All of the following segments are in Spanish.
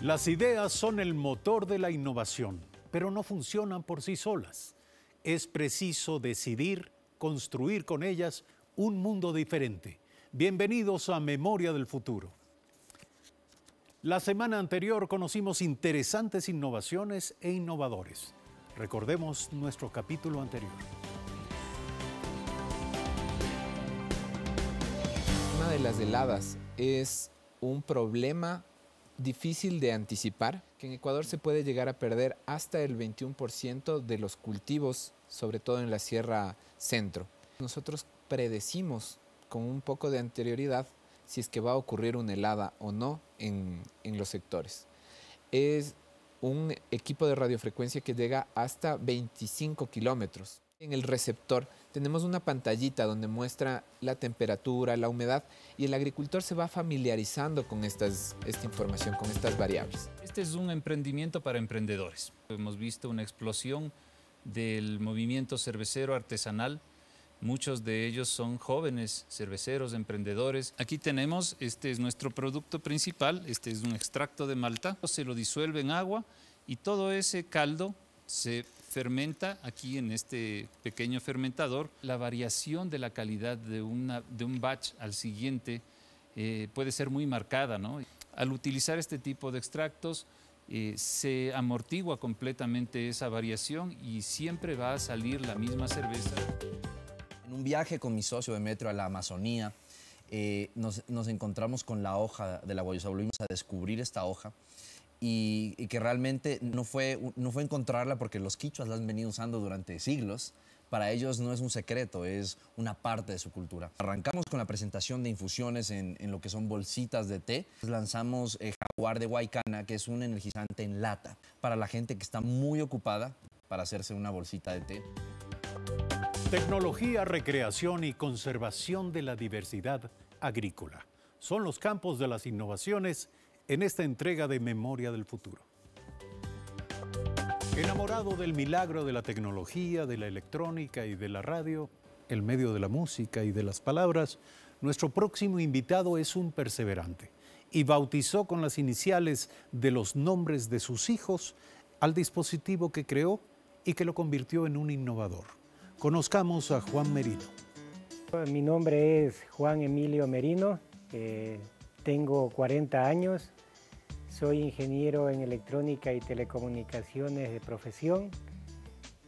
Las ideas son el motor de la innovación, pero no funcionan por sí solas. Es preciso decidir construir con ellas un mundo diferente. Bienvenidos a Memoria del Futuro. La semana anterior conocimos interesantes innovaciones e innovadores. Recordemos nuestro capítulo anterior. Una de las heladas es un problema difícil de anticipar, que en Ecuador se puede llegar a perder hasta el 21% de los cultivos, sobre todo en la Sierra Centro. Nosotros predecimos con un poco de anterioridad si es que va a ocurrir una helada o no en los sectores. Es un equipo de radiofrecuencia que llega hasta 25 kilómetros. En el receptor tenemos una pantallita donde muestra la temperatura, la humedad, y el agricultor se va familiarizando con esta información, con estas variables. Este es un emprendimiento para emprendedores. Hemos visto una explosión del movimiento cervecero artesanal. Muchos de ellos son jóvenes cerveceros, emprendedores. Aquí tenemos, este es nuestro producto principal, este es un extracto de malta. Se lo disuelve en agua y todo ese caldo se fermenta aquí en este pequeño fermentador. La variación de la calidad de un batch al siguiente puede ser muy marcada, ¿no? Al utilizar este tipo de extractos se amortigua completamente esa variación y siempre va a salir la misma cerveza. En un viaje con mi socio de Metro a la Amazonía, nos encontramos con la hoja de la guayusa. Volvimos a descubrir esta hoja y que realmente no fue encontrarla porque los quichuas la han venido usando durante siglos. Para ellos no es un secreto, es una parte de su cultura. Arrancamos con la presentación de infusiones en lo que son bolsitas de té. Lanzamos Jaguar de Guaycana, que es un energizante en lata para la gente que está muy ocupada para hacerse una bolsita de té. Tecnología, recreación y conservación de la diversidad agrícola son los campos de las innovaciones en esta entrega de Memoria del Futuro. Enamorado del milagro de la tecnología, de la electrónica y de la radio, el medio de la música y de las palabras, nuestro próximo invitado es un perseverante y bautizó con las iniciales de los nombres de sus hijos al dispositivo que creó y que lo convirtió en un innovador. Conozcamos a Juan Merino. Mi nombre es Juan Emilio Merino, tengo 40 años, soy ingeniero en electrónica y telecomunicaciones de profesión.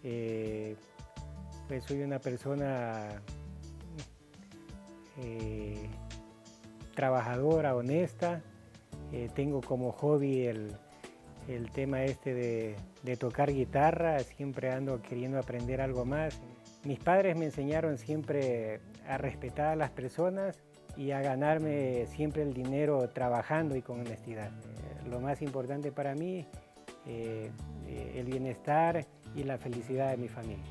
Pues soy una persona trabajadora, honesta, tengo como hobby el tema de tocar guitarra, siempre ando queriendo aprender algo más. Mis padres me enseñaron siempre a respetar a las personas y a ganarme siempre el dinero trabajando y con honestidad. Lo más importante para mí, el bienestar y la felicidad de mi familia.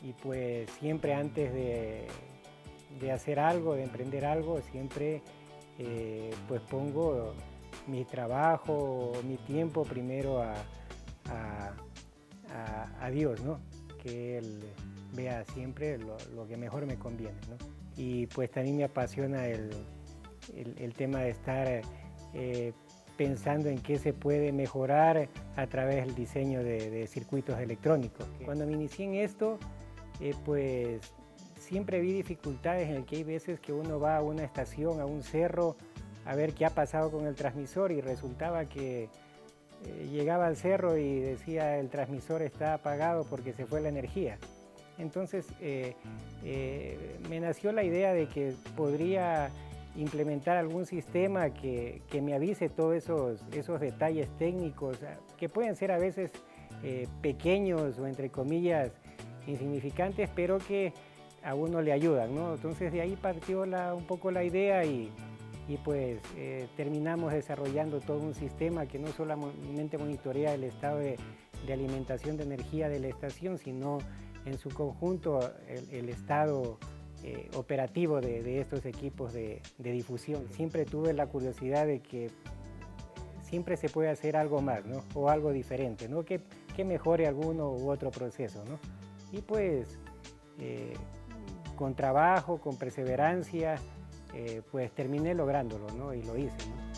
Y pues siempre antes de hacer algo, de emprender algo, siempre pues pongo mi trabajo, mi tiempo primero a Dios, ¿no? Que Él vea siempre lo que mejor me conviene, ¿no? Y pues también me apasiona el tema de estar pensando en qué se puede mejorar a través del diseño de circuitos electrónicos. Cuando me inicié en esto, pues siempre vi dificultades en el que hay veces que uno va a una estación, a un cerro, a ver qué ha pasado con el transmisor y resultaba que llegaba al cerro y decía el transmisor está apagado porque se fue la energía. Entonces me nació la idea de que podría implementar algún sistema que me avise todos esos detalles técnicos que pueden ser a veces pequeños o entre comillas insignificantes, pero que a uno le ayudan, ¿no? Entonces de ahí partió un poco la idea y pues terminamos desarrollando todo un sistema que no solamente monitorea el estado de alimentación de energía de la estación, sino en su conjunto el estado operativo de estos equipos de difusión. Siempre tuve la curiosidad de que siempre se puede hacer algo más, ¿no? O algo diferente, ¿no? Que mejore alguno u otro proceso, ¿no? Y pues con trabajo, con perseverancia, pues terminé lográndolo, ¿no? Y lo hice, ¿no?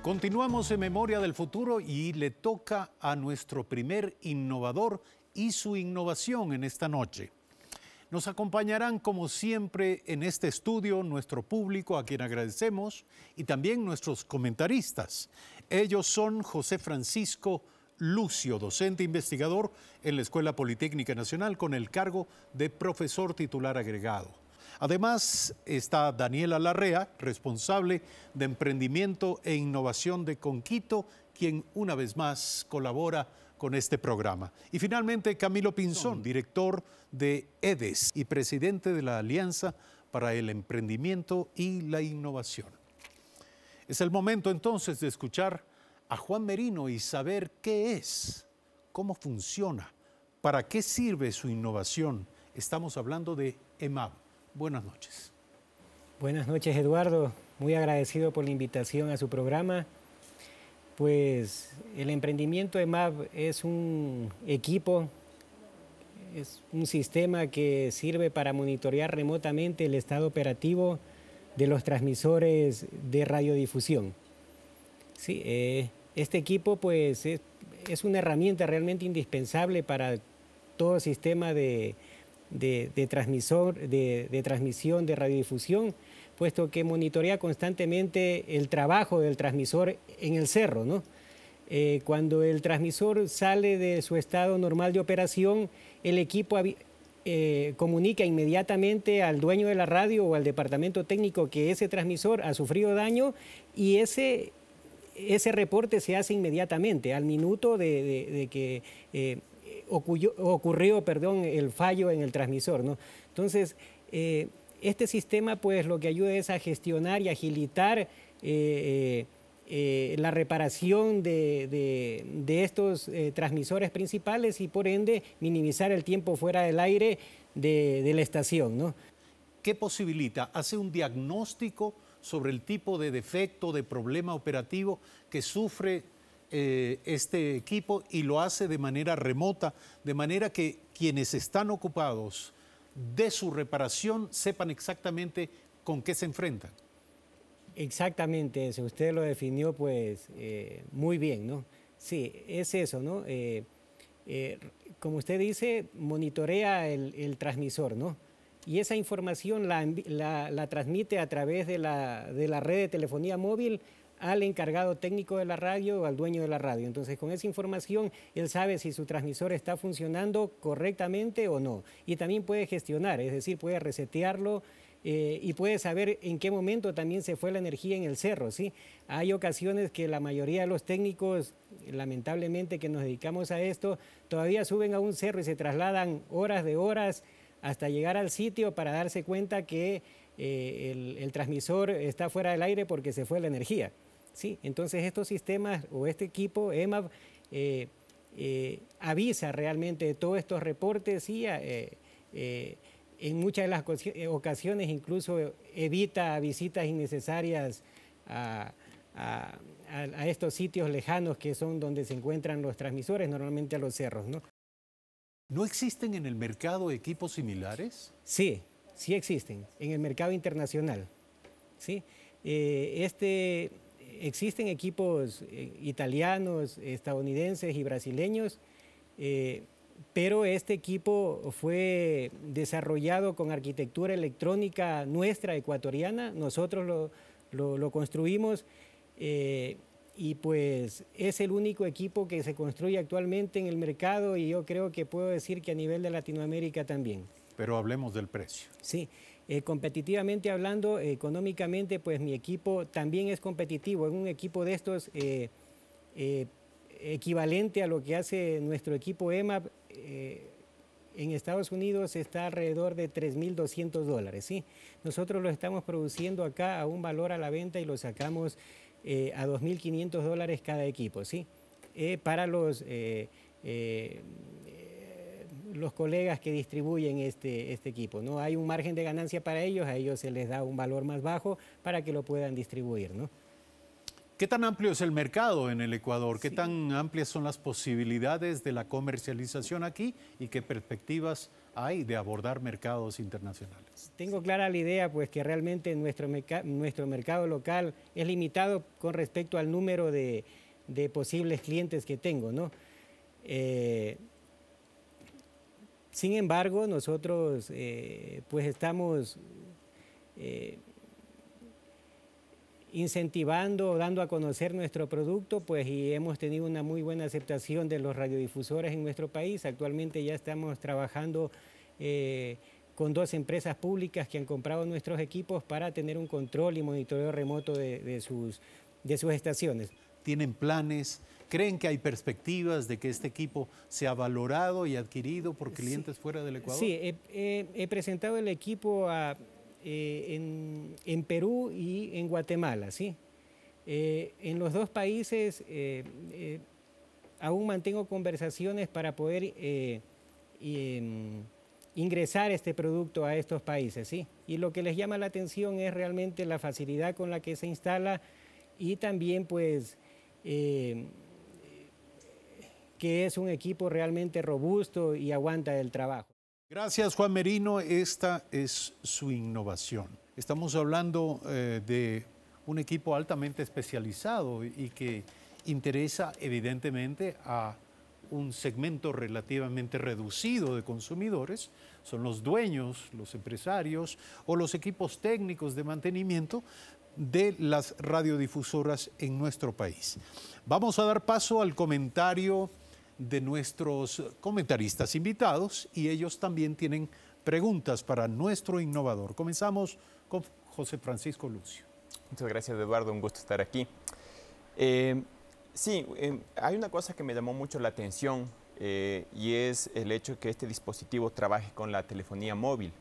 Continuamos en Memoria del Futuro y le toca a nuestro primer innovador y su innovación en esta noche. Nos acompañarán como siempre en este estudio nuestro público, a quien agradecemos, y también nuestros comentaristas. Ellos son José Francisco Lucio, docente investigador en la Escuela Politécnica Nacional con el cargo de profesor titular agregado. Además está Daniela Larrea, responsable de emprendimiento e innovación de Conquito, quien una vez más colabora con este programa. Y finalmente Camilo Pinzón, director de EDES y presidente de la Alianza para el Emprendimiento y la Innovación. Es el momento entonces de escuchar a Juan Merino y saber qué es, cómo funciona, para qué sirve su innovación. Estamos hablando de EMAB. Buenas noches. Buenas noches, Eduardo. Muy agradecido por la invitación a su programa. Pues el emprendimiento EMAB es un equipo, es un sistema que sirve para monitorear remotamente el estado operativo de los transmisores de radiodifusión. Sí, este equipo pues es una herramienta realmente indispensable para todo sistema de transmisión de radiodifusión, puesto que monitorea constantemente el trabajo del transmisor en el cerro, ¿no? Cuando el transmisor sale de su estado normal de operación, el equipo comunica inmediatamente al dueño de la radio o al departamento técnico que ese transmisor ha sufrido daño, y ese reporte se hace inmediatamente, al minuto de que ocurrió el fallo en el transmisor, ¿no? Entonces, este sistema pues lo que ayuda es a gestionar y agilitar la reparación de estos transmisores principales y por ende minimizar el tiempo fuera del aire de la estación, ¿no? ¿Qué posibilita? ¿Hace un diagnóstico sobre el tipo de defecto, de problema operativo que sufre este equipo y lo hace de manera remota, de manera que quienes están ocupados de su reparación sepan exactamente con qué se enfrentan? Exactamente eso, usted lo definió pues muy bien, ¿no? Sí, es eso, ¿no? Como usted dice, monitorea el transmisor, ¿no? Y esa información la transmite a través de la red de telefonía móvil al encargado técnico de la radio o al dueño de la radio. Entonces, con esa información, él sabe si su transmisor está funcionando correctamente o no. Y también puede gestionar, es decir, puede resetearlo y puede saber en qué momento también se fue la energía en el cerro, ¿sí? Hay ocasiones que la mayoría de los técnicos, lamentablemente que nos dedicamos a esto, todavía suben a un cerro y se trasladan horas de horas hasta llegar al sitio para darse cuenta que el transmisor está fuera del aire porque se fue la energía. Sí, entonces estos sistemas o este equipo EMAB avisa realmente de todos estos reportes y en muchas de las ocasiones incluso evita visitas innecesarias a estos sitios lejanos que son donde se encuentran los transmisores, normalmente a los cerros, ¿no? ¿No existen en el mercado equipos similares? Sí, sí existen en el mercado internacional. ¿Sí? Existen equipos italianos, estadounidenses y brasileños, pero este equipo fue desarrollado con arquitectura electrónica nuestra, ecuatoriana. Nosotros lo construimos y pues es el único equipo que se construye actualmente en el mercado y yo creo que puedo decir que a nivel de Latinoamérica también. Pero hablemos del precio. Sí. Competitivamente hablando, económicamente, pues mi equipo también es competitivo. Es un equipo de estos equivalente a lo que hace nuestro equipo EMAB. En Estados Unidos está alrededor de $3.200, ¿sí? Nosotros lo estamos produciendo acá a un valor a la venta y lo sacamos a $2.500 cada equipo, ¿sí? Para los colegas que distribuyen este equipo, ¿no? Hay un margen de ganancia para ellos, a ellos se les da un valor más bajo para que lo puedan distribuir, ¿no? ¿Qué tan amplio es el mercado en el Ecuador? ¿Qué Sí. tan amplias son las posibilidades de la comercialización aquí y qué perspectivas hay de abordar mercados internacionales? Tengo clara la idea, pues que realmente nuestro mercado local es limitado con respecto al número de posibles clientes que tengo, ¿no? Sin embargo, nosotros pues estamos incentivando, dando a conocer nuestro producto, pues, y hemos tenido una muy buena aceptación de los radiodifusores en nuestro país. Actualmente ya estamos trabajando con 2 empresas públicas que han comprado nuestros equipos para tener un control y monitoreo remoto de sus estaciones. ¿Tienen planes? ¿Creen que hay perspectivas de que este equipo sea valorado y adquirido por clientes fuera del Ecuador? Sí, he presentado el equipo en Perú y en Guatemala, ¿sí? En los 2 países aún mantengo conversaciones para poder ingresar este producto a estos países, ¿sí? Y lo que les llama la atención es realmente la facilidad con la que se instala y también, pues, que es un equipo realmente robusto y aguanta el trabajo. Gracias, Juan Merino. Esta es su innovación. Estamos hablando de un equipo altamente especializado y que interesa evidentemente a un segmento relativamente reducido de consumidores. Son los dueños, los empresarios o los equipos técnicos de mantenimiento de las radiodifusoras en nuestro país. Vamos a dar paso al comentario de nuestros comentaristas invitados y ellos también tienen preguntas para nuestro innovador. Comenzamos con José Francisco Lucio. Muchas gracias, Eduardo, un gusto estar aquí. Hay una cosa que me llamó mucho la atención y es el hecho de que este dispositivo trabaje con la telefonía móvil.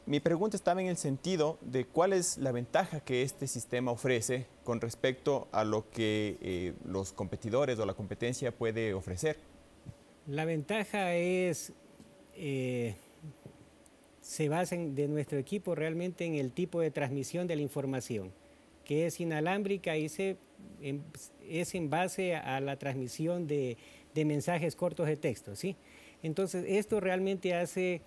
Mi pregunta estaba en el sentido de cuál es la ventaja que este sistema ofrece con respecto a lo que los competidores o la competencia puede ofrecer. La ventaja es, se basa de nuestro equipo realmente en el tipo de transmisión de la información, que es inalámbrica y es en base a la transmisión de mensajes cortos de texto, ¿sí? Entonces, esto realmente hace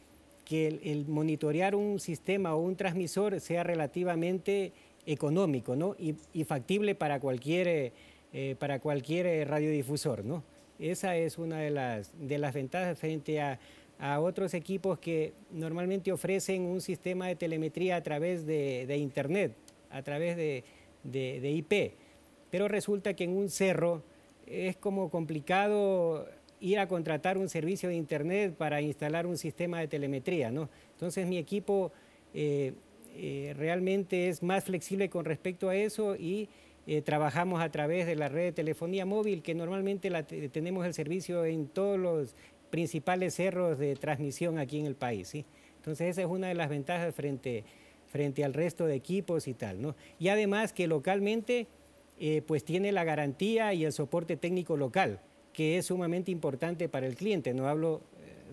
que el monitorear un sistema o un transmisor sea relativamente económico, ¿no? y factible para cualquier radiodifusor, ¿no? Esa es una de las ventajas frente a otros equipos que normalmente ofrecen un sistema de telemetría a través de Internet, a través de IP. Pero resulta que en un cerro es como complicado ir a contratar un servicio de Internet para instalar un sistema de telemetría, ¿no? Entonces mi equipo realmente es más flexible con respecto a eso y trabajamos a través de la red de telefonía móvil, que normalmente tenemos el servicio en todos los principales cerros de transmisión aquí en el país, ¿sí? Entonces esa es una de las ventajas frente al resto de equipos y tal, ¿no? Y además que localmente pues tiene la garantía y el soporte técnico local, que es sumamente importante para el cliente. No hablo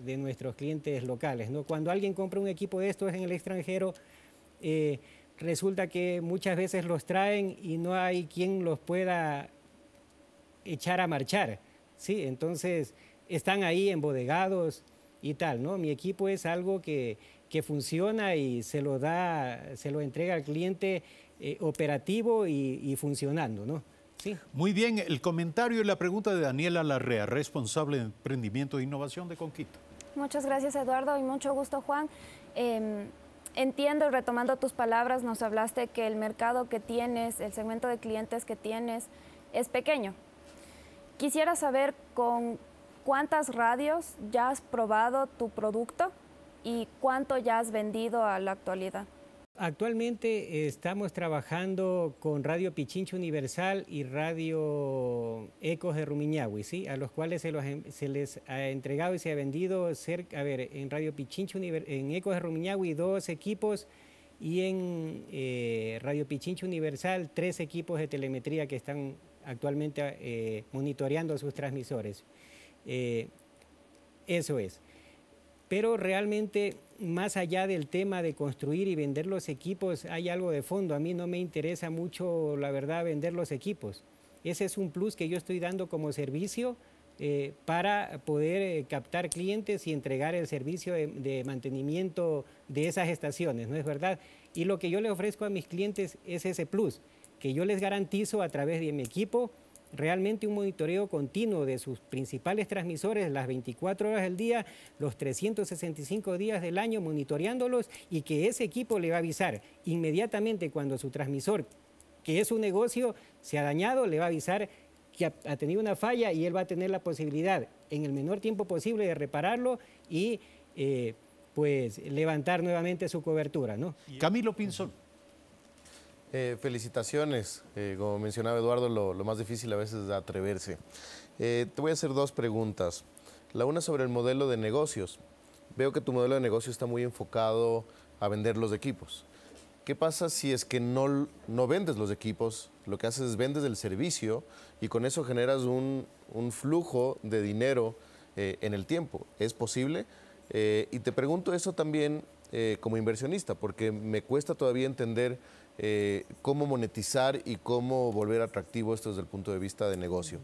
de nuestros clientes locales, ¿no? Cuando alguien compra un equipo de estos en el extranjero, resulta que muchas veces los traen y no hay quien los pueda echar a marchar, ¿sí? Entonces están ahí embodegados y tal, ¿no? Mi equipo es algo que funciona y se lo entrega al cliente operativo y funcionando, ¿no? Sí. Muy bien, el comentario y la pregunta de Daniela Larrea, responsable de emprendimiento e innovación de Conquito. Muchas gracias, Eduardo, y mucho gusto, Juan. Entiendo, retomando tus palabras, nos hablaste que el mercado que tienes, el segmento de clientes que tienes es pequeño. Quisiera saber con cuántas radios ya has probado tu producto y cuánto ya has vendido a la actualidad. Actualmente estamos trabajando con Radio Pichincha Universal y Radio Ecos de Rumiñahui, ¿sí? A los cuales se les ha entregado y se ha vendido en Radio Pichincha, en Ecos de Rumiñahui 2 equipos y en Radio Pichincha Universal 3 equipos de telemetría que están actualmente monitoreando sus transmisores. Eso es. Pero realmente, más allá del tema de construir y vender los equipos, hay algo de fondo. A mí no me interesa mucho, la verdad, vender los equipos. Ese es un plus que yo estoy dando como servicio para poder captar clientes y entregar el servicio de mantenimiento de esas estaciones, ¿no es verdad? Y lo que yo le ofrezco a mis clientes es ese plus, que yo les garantizo a través de mi equipo realmente un monitoreo continuo de sus principales transmisores las 24 horas del día, los 365 días del año, monitoreándolos, y que ese equipo le va a avisar inmediatamente cuando su transmisor, que es un negocio, se ha dañado, le va a avisar que ha tenido una falla, y él va a tener la posibilidad en el menor tiempo posible de repararlo y pues levantar nuevamente su cobertura, ¿no? Camilo Pinzón. Felicitaciones. Como mencionaba Eduardo, lo más difícil a veces es atreverse. Te voy a hacer dos preguntas. La una sobre el modelo de negocios. Veo que tu modelo de negocio está muy enfocado a vender los equipos. ¿Qué pasa si es que no vendes los equipos? Lo que haces es vendes el servicio y con eso generas un flujo de dinero en el tiempo. ¿Es posible? Y te pregunto eso también como inversionista, porque me cuesta todavía entender cómo monetizar y cómo volver atractivo esto desde el punto de vista de negocio.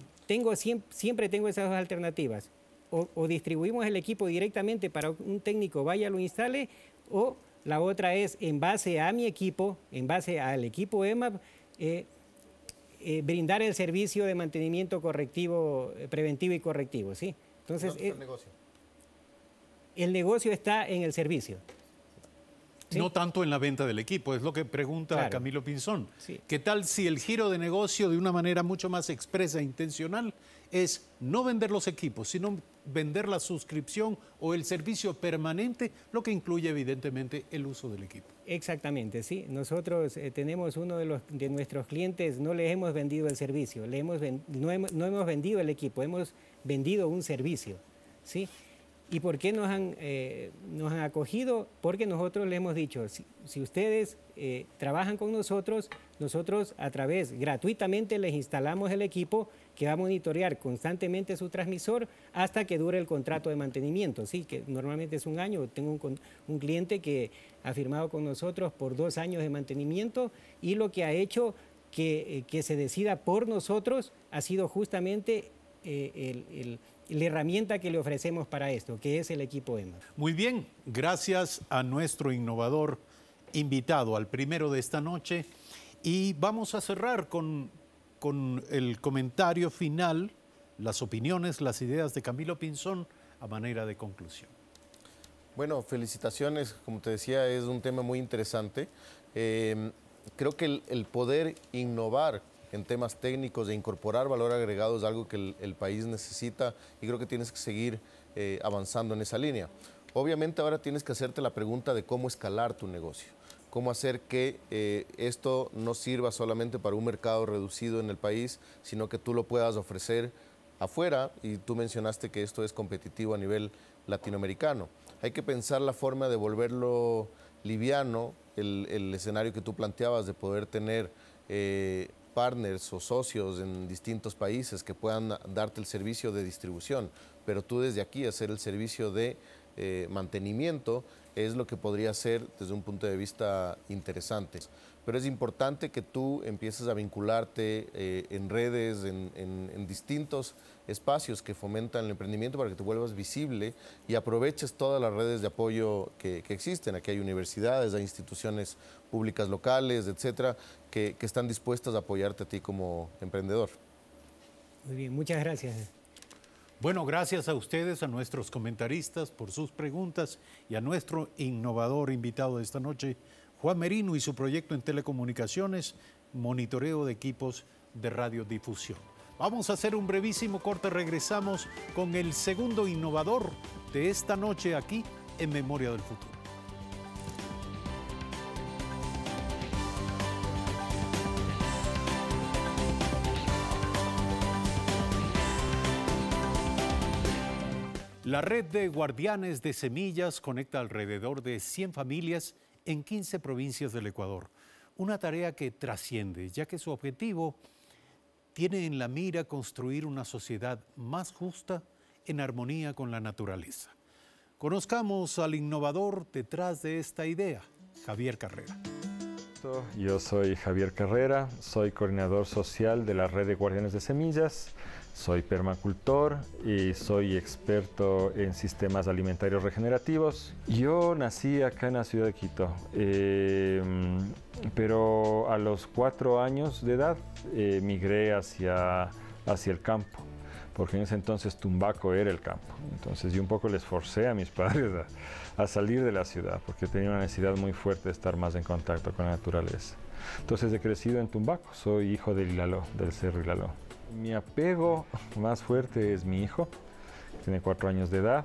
Siempre tengo esas dos alternativas. O distribuimos el equipo directamente para un técnico vaya, lo instale, o la otra es en base a mi equipo, en base al equipo EMAP, brindar el servicio de mantenimiento correctivo, preventivo y correctivo, ¿sí? Entonces, ¿Dónde está el negocio? El negocio está en el servicio. ¿Sí? No tanto en la venta del equipo, es lo que pregunta Claro. Camilo Pinzón. Sí. ¿Qué tal si el giro de negocio de una manera mucho más expresa e intencional es no vender los equipos, sino vender la suscripción o el servicio permanente, lo que incluye evidentemente el uso del equipo? Exactamente, sí. Nosotros tenemos uno de nuestros clientes, no les hemos vendido el servicio, no hemos vendido el equipo, hemos vendido un servicio, ¿sí? ¿Y por qué nos han acogido? Porque nosotros les hemos dicho, si ustedes trabajan con nosotros a través, gratuitamente les instalamos el equipo que va a monitorear constantemente su transmisor hasta que dure el contrato de mantenimiento, ¿sí? Que normalmente es un año. Tengo un cliente que ha firmado con nosotros por 2 años de mantenimiento, y lo que ha hecho que se decida por nosotros ha sido justamente la herramienta que le ofrecemos para esto, que es el equipo EMAP. Muy bien, gracias a nuestro innovador invitado, al primero de esta noche, y vamos a cerrar con el comentario final, las opiniones, las ideas de Camilo Pinzón a manera de conclusión. Bueno, felicitaciones. Como te decía, es un tema muy interesante. Creo que el poder innovar en temas técnicos e incorporar valor agregado es algo que el país necesita, y creo que tienes que seguir avanzando en esa línea. Obviamente ahora tienes que hacerte la pregunta de cómo escalar tu negocio, cómo hacer que esto no sirva solamente para un mercado reducido en el país, sino que tú lo puedas ofrecer afuera, y tú mencionaste que esto es competitivo a nivel latinoamericano. Hay que pensar la forma de volverlo liviano, el escenario que tú planteabas de poder tener partners o socios en distintos países que puedan darte el servicio de distribución, pero tú desde aquí hacer el servicio de mantenimiento es lo que podría ser desde un punto de vista interesante. Pero es importante que tú empieces a vincularte en redes, en distintos espacios que fomentan el emprendimiento, para que te vuelvas visible y aproveches todas las redes de apoyo que existen. Aquí hay universidades, hay instituciones públicas locales, etcétera, que están dispuestas a apoyarte a ti como emprendedor. Muy bien, muchas gracias. Bueno, gracias a ustedes, a nuestros comentaristas por sus preguntas, y a nuestro innovador invitado de esta noche, Juan Merino, y su proyecto en telecomunicaciones, monitoreo de equipos de radiodifusión. Vamos a hacer un brevísimo corte, regresamos con el segundo innovador de esta noche aquí en Memoria del Futuro. La red de guardianes de semillas conecta alrededor de 100 familias en 15 provincias del Ecuador. Una tarea que trasciende, ya que su objetivo tiene en la mira construir una sociedad más justa en armonía con la naturaleza. Conozcamos al innovador detrás de esta idea, Javier Carrera. Yo soy Javier Carrera, soy coordinador social de la red de guardianes de semillas. Soy permacultor y soy experto en sistemas alimentarios regenerativos. Yo nací acá en la ciudad de Quito, pero a los 4 años de edad migré hacia el campo, porque en ese entonces Tumbaco era el campo. Entonces yo un poco les forcé a mis padres a salir de la ciudad, porque tenía una necesidad muy fuerte de estar más en contacto con la naturaleza. Entonces he crecido en Tumbaco, soy hijo del Ilaló, del Cerro Ilaló. Mi apego más fuerte es mi hijo, que tiene 4 años de edad.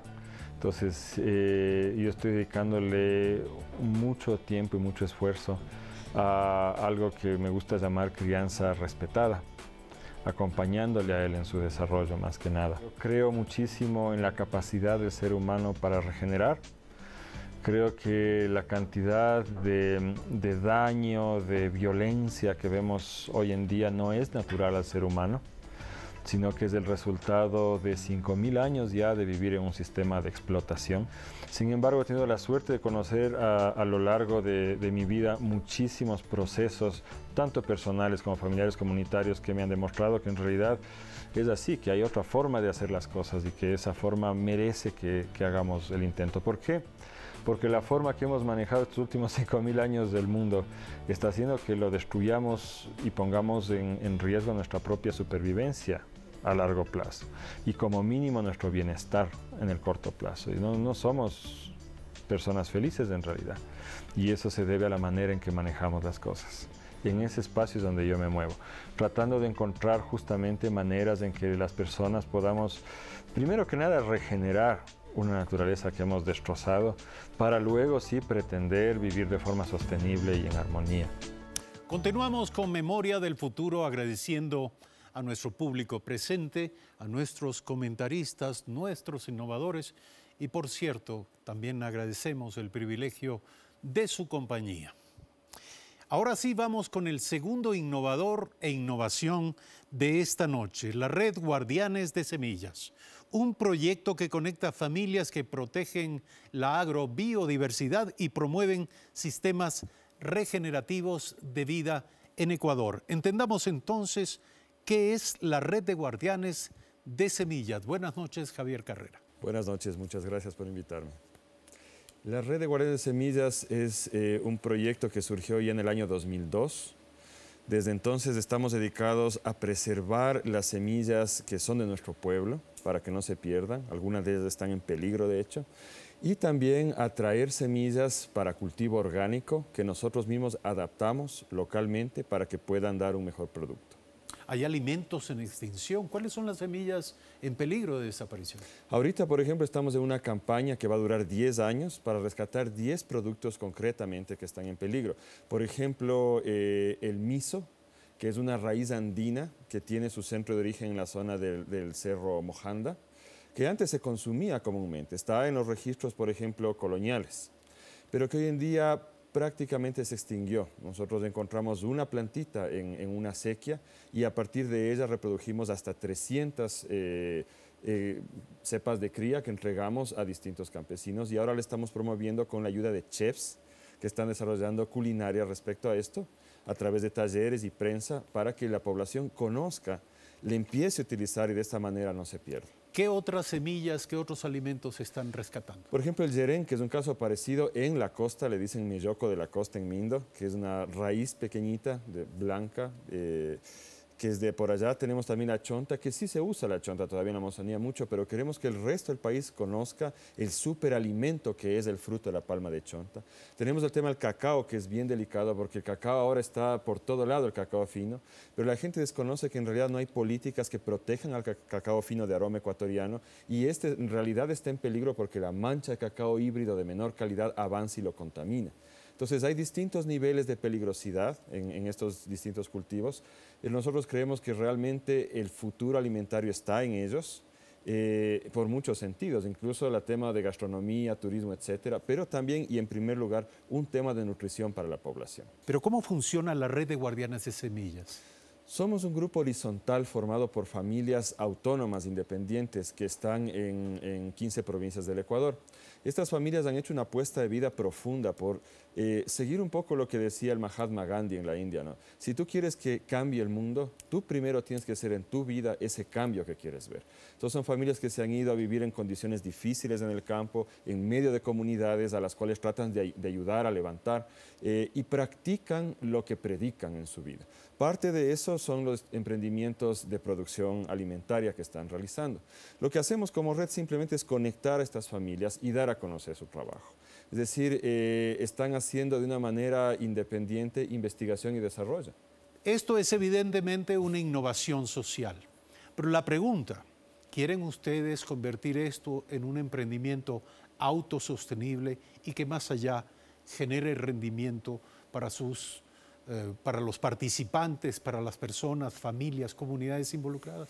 Entonces yo estoy dedicándole mucho tiempo y mucho esfuerzo a algo que me gusta llamar crianza respetada, acompañándole a él en su desarrollo más que nada. Yo creo muchísimo en la capacidad del ser humano para regenerar. Creo que la cantidad de daño, de violencia que vemos hoy en día no es natural al ser humano, sino que es el resultado de 5.000 años ya de vivir en un sistema de explotación. Sin embargo, he tenido la suerte de conocer a lo largo de mi vida muchísimos procesos, tanto personales como familiares, comunitarios, que me han demostrado que en realidad es así, que hay otra forma de hacer las cosas y que esa forma merece que hagamos el intento. ¿Por qué? Porque la forma que hemos manejado estos últimos 5.000 años del mundo está haciendo que lo destruyamos y pongamos en riesgo nuestra propia supervivencia a largo plazo y como mínimo nuestro bienestar en el corto plazo. Y no somos personas felices en realidad, y eso se debe a la manera en que manejamos las cosas. Y en ese espacio es donde yo me muevo, tratando de encontrar justamente maneras en que las personas podamos, primero que nada, regenerar una naturaleza que hemos destrozado, para luego sí pretender vivir de forma sostenible y en armonía. Continuamos con Memoria del Futuro, agradeciendo a nuestro público presente, a nuestros comentaristas, nuestros innovadores, y por cierto, también agradecemos el privilegio de su compañía. Ahora sí vamos con el segundo innovador e innovación de esta noche, la Red Guardianes de Semillas, un proyecto que conecta familias que protegen la agrobiodiversidad y promueven sistemas regenerativos de vida en Ecuador. Entendamos entonces qué es la Red de Guardianes de Semillas. Buenas noches, Javier Carrera. Buenas noches, muchas gracias por invitarme. La Red de Guardianes de Semillas es un proyecto que surgió ya en el año 2002. Desde entonces estamos dedicados a preservar las semillas que son de nuestro pueblo para que no se pierdan. Algunas de ellas están en peligro, de hecho. Y también a traer semillas para cultivo orgánico que nosotros mismos adaptamos localmente para que puedan dar un mejor producto. Hay alimentos en extinción. ¿Cuáles son las semillas en peligro de desaparición? Ahorita, por ejemplo, estamos en una campaña que va a durar 10 años para rescatar 10 productos concretamente que están en peligro. Por ejemplo, el miso, que es una raíz andina que tiene su centro de origen en la zona del Cerro Mojanda, que antes se consumía comúnmente. Está en los registros, por ejemplo, coloniales, pero que hoy en día prácticamente se extinguió. Nosotros encontramos una plantita en una sequía y a partir de ella reprodujimos hasta 300 cepas de cría que entregamos a distintos campesinos, y ahora le estamos promoviendo con la ayuda de chefs que están desarrollando culinaria respecto a esto a través de talleres y prensa para que la población conozca, le empiece a utilizar y de esta manera no se pierda. ¿Qué otras semillas, qué otros alimentos se están rescatando? Por ejemplo, el yerén, que es un caso parecido en la costa, le dicen melloco de la costa en Mindo, que es una raíz pequeñita, blanca, que es de por allá. Tenemos también la chonta, que sí se usa la chonta todavía en la Amazonía mucho, pero queremos que el resto del país conozca el superalimento que es el fruto de la palma de chonta. Tenemos el tema del cacao, que es bien delicado porque el cacao ahora está por todo lado, el cacao fino, pero la gente desconoce que en realidad no hay políticas que protejan al cacao fino de aroma ecuatoriano, y este en realidad está en peligro porque la mancha de cacao híbrido de menor calidad avanza y lo contamina. Entonces hay distintos niveles de peligrosidad en estos distintos cultivos. Nosotros creemos que realmente el futuro alimentario está en ellos por muchos sentidos, incluso el tema de gastronomía, turismo, etcétera, pero también y en primer lugar un tema de nutrición para la población. Pero ¿cómo funciona la Red de Guardianes de Semillas? Somos un grupo horizontal formado por familias autónomas independientes que están en 15 provincias del Ecuador. Estas familias han hecho una apuesta de vida profunda por seguir un poco lo que decía el Mahatma Gandhi en la India, ¿no? Si tú quieres que cambie el mundo, tú primero tienes que hacer en tu vida ese cambio que quieres ver. Entonces son familias que se han ido a vivir en condiciones difíciles en el campo, en medio de comunidades a las cuales tratan de ayudar a levantar y practican lo que predican en su vida. Parte de eso son los emprendimientos de producción alimentaria que están realizando. Lo que hacemos como red simplemente es conectar a estas familias y dar a conocer su trabajo. Es decir, están haciendo de una manera independiente investigación y desarrollo. Esto es evidentemente una innovación social, pero la pregunta, ¿quieren ustedes convertir esto en un emprendimiento autosostenible y que más allá genere rendimiento para los participantes, para las personas, familias, comunidades involucradas?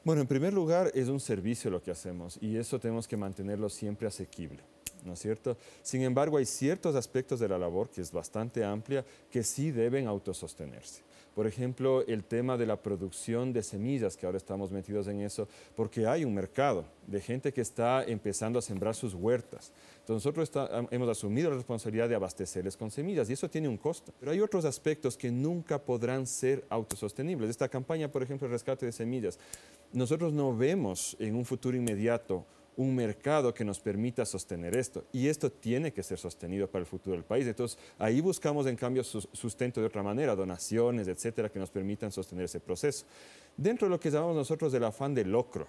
Bueno, en primer lugar es un servicio lo que hacemos y eso tenemos que mantenerlo siempre asequible, ¿no es cierto? Sin embargo, hay ciertos aspectos de la labor, que es bastante amplia, que sí deben autosostenerse. Por ejemplo, el tema de la producción de semillas, que ahora estamos metidos en eso, porque hay un mercado de gente que está empezando a sembrar sus huertas. Entonces nosotros hemos asumido la responsabilidad de abastecerles con semillas y eso tiene un costo. Pero hay otros aspectos que nunca podrán ser autosostenibles. Esta campaña, por ejemplo, el rescate de semillas, nosotros no vemos en un futuro inmediato un mercado que nos permita sostener esto. Y esto tiene que ser sostenido para el futuro del país. Entonces, ahí buscamos, en cambio, sustento de otra manera, donaciones, etcétera, que nos permitan sostener ese proceso. Dentro de lo que llamamos nosotros del afán de locro.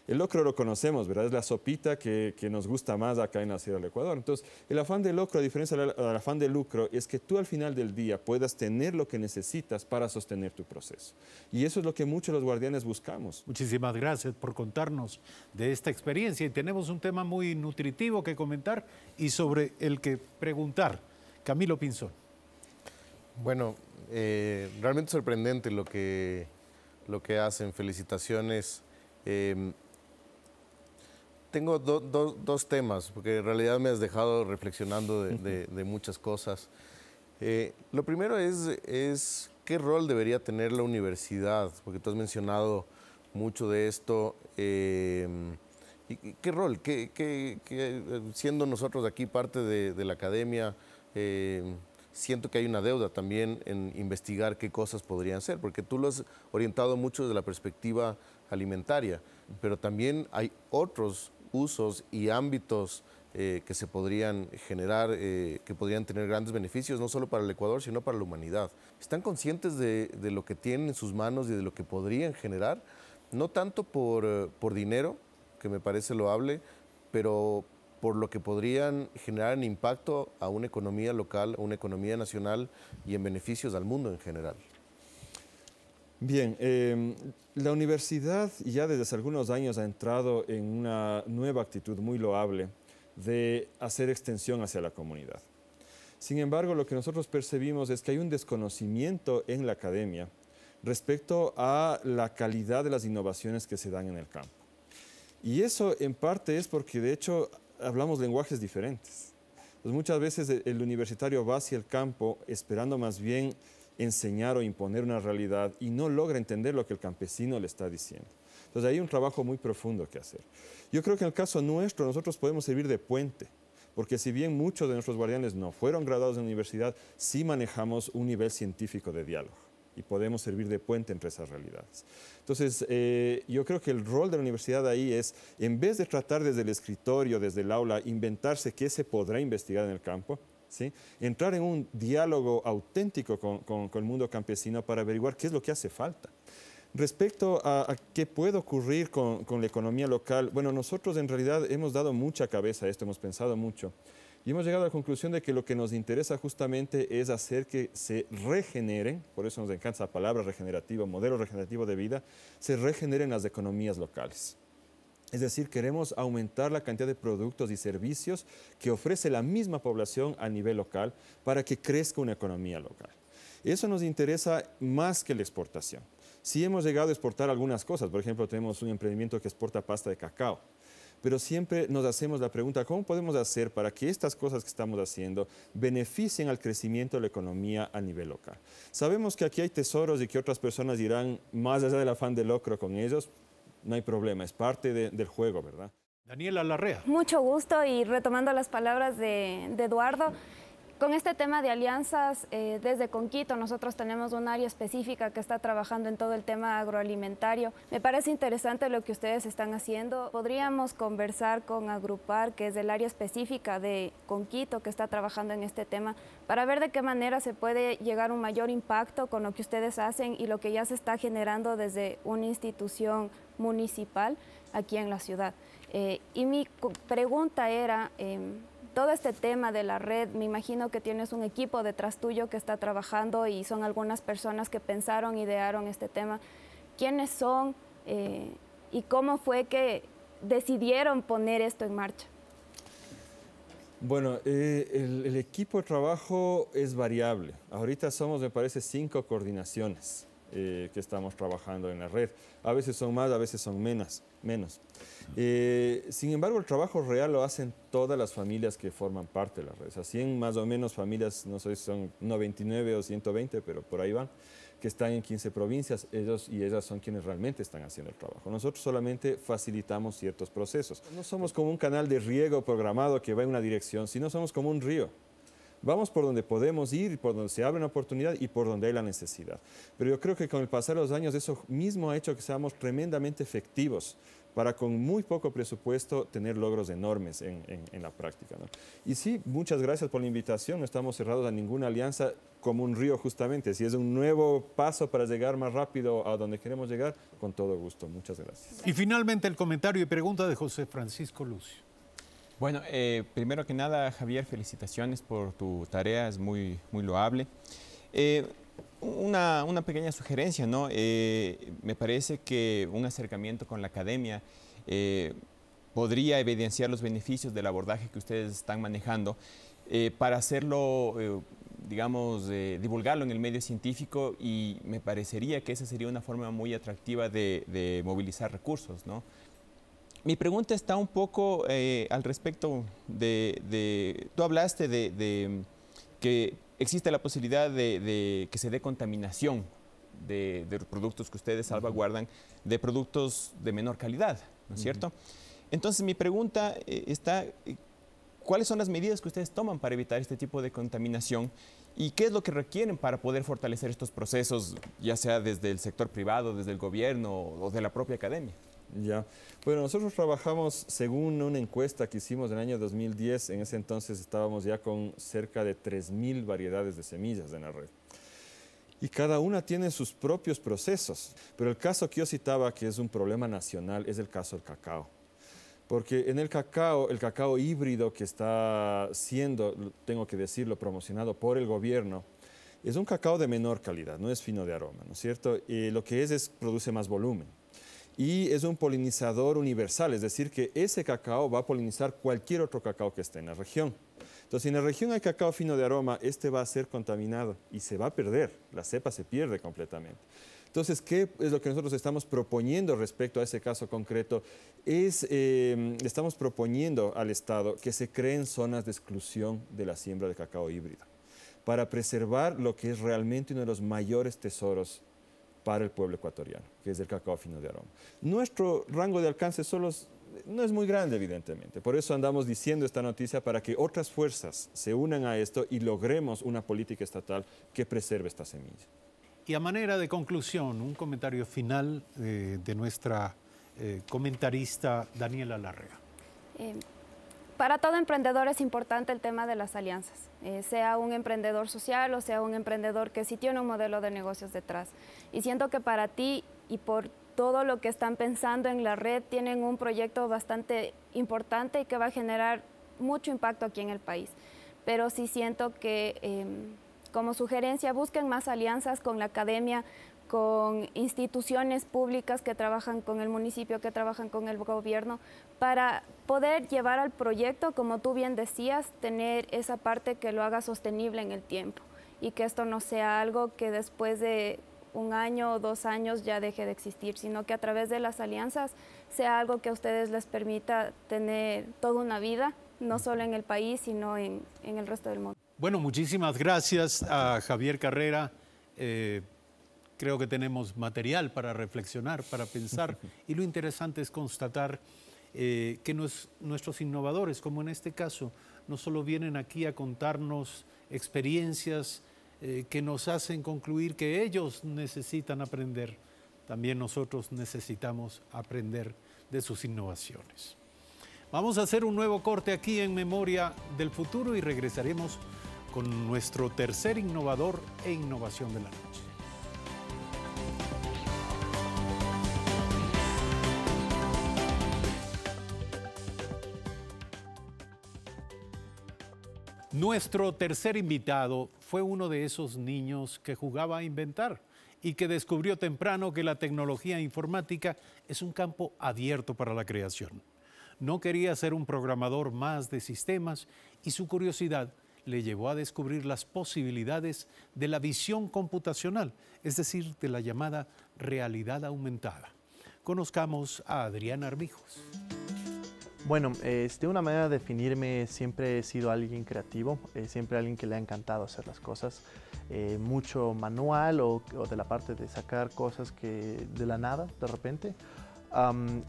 El locro lo conocemos, ¿verdad? Es la sopita que nos gusta más acá en la Sierra del Ecuador. Entonces, el afán de locro, a diferencia del afán de lucro, es que tú al final del día puedas tener lo que necesitas para sostener tu proceso. Y eso es lo que muchos de los guardianes buscamos. Muchísimas gracias por contarnos de esta experiencia. Y tenemos un tema muy nutritivo que comentar y sobre el que preguntar. Camilo Pinzón. Bueno, realmente sorprendente lo que hacen. Felicitaciones. Tengo dos temas, porque en realidad me has dejado reflexionando de muchas cosas. Lo primero es qué rol debería tener la universidad, porque tú has mencionado mucho de esto. ¿Qué rol? Siendo nosotros aquí parte de la academia, siento que hay una deuda también en investigar qué cosas podrían ser, porque tú lo has orientado mucho desde la perspectiva alimentaria, pero también hay otros usos y ámbitos que se podrían generar, que podrían tener grandes beneficios, no solo para el Ecuador, sino para la humanidad. ¿Están conscientes de lo que tienen en sus manos y de lo que podrían generar? No tanto por dinero, que me parece loable, pero por lo que podrían generar en impacto a una economía local, a una economía nacional y en beneficios al mundo en general. Bien, la universidad ya desde hace algunos años ha entrado en una nueva actitud muy loable de hacer extensión hacia la comunidad. Sin embargo, lo que nosotros percibimos es que hay un desconocimiento en la academia respecto a la calidad de las innovaciones que se dan en el campo. Y eso en parte es porque de hecho hablamos lenguajes diferentes. Pues muchas veces el universitario va hacia el campo esperando más bien enseñar o imponer una realidad y no logra entender lo que el campesino le está diciendo. Entonces hay un trabajo muy profundo que hacer. Yo creo que en el caso nuestro nosotros podemos servir de puente, porque si bien muchos de nuestros guardianes no fueron graduados de la universidad, sí manejamos un nivel científico de diálogo y podemos servir de puente entre esas realidades. Entonces, yo creo que el rol de la universidad ahí es, en vez de tratar desde el escritorio, desde el aula, inventarse qué se podrá investigar en el campo, ¿sí? Entrar en un diálogo auténtico con el mundo campesino para averiguar qué es lo que hace falta. Respecto a qué puede ocurrir con la economía local, bueno, nosotros en realidad hemos dado mucha cabeza a esto, hemos pensado mucho y hemos llegado a la conclusión de que lo que nos interesa justamente es hacer que se regeneren, por eso nos encanta la palabra regenerativo, modelo regenerativo de vida, se regeneren las economías locales. Es decir, queremos aumentar la cantidad de productos y servicios que ofrece la misma población a nivel local para que crezca una economía local. Eso nos interesa más que la exportación. Sí hemos llegado a exportar algunas cosas, por ejemplo, tenemos un emprendimiento que exporta pasta de cacao, pero siempre nos hacemos la pregunta, ¿cómo podemos hacer para que estas cosas que estamos haciendo beneficien al crecimiento de la economía a nivel local? Sabemos que aquí hay tesoros y que otras personas irán más allá del afán de lucro con ellos, no hay problema, es parte del juego, ¿verdad? Daniela Larrea. Mucho gusto, y retomando las palabras de Eduardo, con este tema de alianzas, desde Conquito nosotros tenemos un área específica que está trabajando en todo el tema agroalimentario. Me parece interesante lo que ustedes están haciendo. Podríamos conversar con Agrupar, que es el área específica de Conquito, que está trabajando en este tema, para ver de qué manera se puede llegar a un mayor impacto con lo que ustedes hacen y lo que ya se está generando desde una institución municipal aquí en la ciudad. Y mi pregunta era, todo este tema de la red, me imagino que tienes un equipo detrás tuyo que está trabajando y son algunas personas que pensaron, idearon este tema. ¿Quiénes son y cómo fue que decidieron poner esto en marcha? Bueno, el equipo de trabajo es variable. Ahorita somos, me parece, 5 coordinaciones que estamos trabajando en la red. A veces son más, a veces son menos. Sin embargo, el trabajo real lo hacen todas las familias que forman parte de la red. O sea, 100 más o menos familias, no sé si son 99 o 120, pero por ahí van, que están en 15 provincias. Ellos y ellas son quienes realmente están haciendo el trabajo. Nosotros solamente facilitamos ciertos procesos. No somos como un canal de riego programado que va en una dirección, sino somos como un río. Vamos por donde podemos ir, por donde se abre una oportunidad y por donde hay la necesidad. Pero yo creo que con el pasar de los años eso mismo ha hecho que seamos tremendamente efectivos para con muy poco presupuesto tener logros enormes en la práctica, ¿no? Y sí, muchas gracias por la invitación. No estamos cerrados a ninguna alianza, como un río justamente. Si es un nuevo paso para llegar más rápido a donde queremos llegar, con todo gusto. Muchas gracias. Y finalmente el comentario y pregunta de José Francisco Lucio. Bueno, primero que nada, Javier, felicitaciones por tu tarea, es muy loable. Una pequeña sugerencia, ¿no? Me parece que un acercamiento con la academia podría evidenciar los beneficios del abordaje que ustedes están manejando para hacerlo, digamos, divulgarlo en el medio científico, y me parecería que esa sería una forma muy atractiva de movilizar recursos, ¿no? Mi pregunta está un poco al respecto de tú hablaste de que existe la posibilidad de que se dé contaminación de los productos que ustedes salvaguardan, de productos de menor calidad, ¿no es cierto? Entonces mi pregunta está, ¿cuáles son las medidas que ustedes toman para evitar este tipo de contaminación? ¿Y qué es lo que requieren para poder fortalecer estos procesos, ya sea desde el sector privado, desde el gobierno o de la propia academia? Ya. Bueno, nosotros trabajamos según una encuesta que hicimos en el año 2010. En ese entonces estábamos ya con cerca de 3.000 variedades de semillas en la red. Y cada una tiene sus propios procesos. Pero el caso que yo citaba, que es un problema nacional, es el caso del cacao. Porque en el cacao híbrido que está siendo, tengo que decirlo, promocionado por el gobierno, es un cacao de menor calidad, no es fino de aroma, ¿no es cierto? Lo que produce más volumen. Y es un polinizador universal, es decir, que ese cacao va a polinizar cualquier otro cacao que esté en la región. Entonces, si en la región hay cacao fino de aroma, este va a ser contaminado y se va a perder, la cepa se pierde completamente. Entonces, ¿qué es lo que nosotros estamos proponiendo respecto a ese caso concreto? Estamos proponiendo al Estado que se creen zonas de exclusión de la siembra de cacao híbrido para preservar lo que es realmente uno de los mayores tesoros para el pueblo ecuatoriano, que es el cacao fino de aroma. Nuestro rango de alcance no es muy grande, evidentemente. Por eso andamos diciendo esta noticia, para que otras fuerzas se unan a esto y logremos una política estatal que preserve esta semilla. Y a manera de conclusión, un comentario final de nuestra comentarista Daniela Larrea. Para todo emprendedor es importante el tema de las alianzas, sea un emprendedor social o sea un emprendedor que sí tiene un modelo de negocios detrás. Y siento que para ti y por todo lo que están pensando en la red, tienen un proyecto bastante importante y que va a generar mucho impacto aquí en el país. Pero sí siento que como sugerencia busquen más alianzas con la academia, con instituciones públicas que trabajan con el municipio, que trabajan con el gobierno, para poder llevar al proyecto, como tú bien decías, tener esa parte que lo haga sostenible en el tiempo y que esto no sea algo que después de 1 año o 2 años ya deje de existir, sino que a través de las alianzas sea algo que a ustedes les permita tener toda una vida, no solo en el país, sino en el resto del mundo. Bueno, muchísimas gracias a Javier Carrera. Creo que tenemos material para reflexionar, para pensar, y lo interesante es constatar nuestros innovadores, como en este caso, no solo vienen aquí a contarnos experiencias que nos hacen concluir que ellos necesitan aprender, también nosotros necesitamos aprender de sus innovaciones. Vamos a hacer un nuevo corte aquí en Memoria del Futuro y regresaremos con nuestro tercer innovador e innovación de la noche. Nuestro tercer invitado fue uno de esos niños que jugaba a inventar y que descubrió temprano que la tecnología informática es un campo abierto para la creación. No quería ser un programador más de sistemas y su curiosidad le llevó a descubrir las posibilidades de la visión computacional, es decir, de la llamada realidad aumentada. Conozcamos a Adrián Armijos. Bueno, de una manera de definirme, siempre he sido alguien creativo, siempre alguien que le ha encantado hacer las cosas, mucho manual o de la parte de sacar cosas que de la nada, de repente.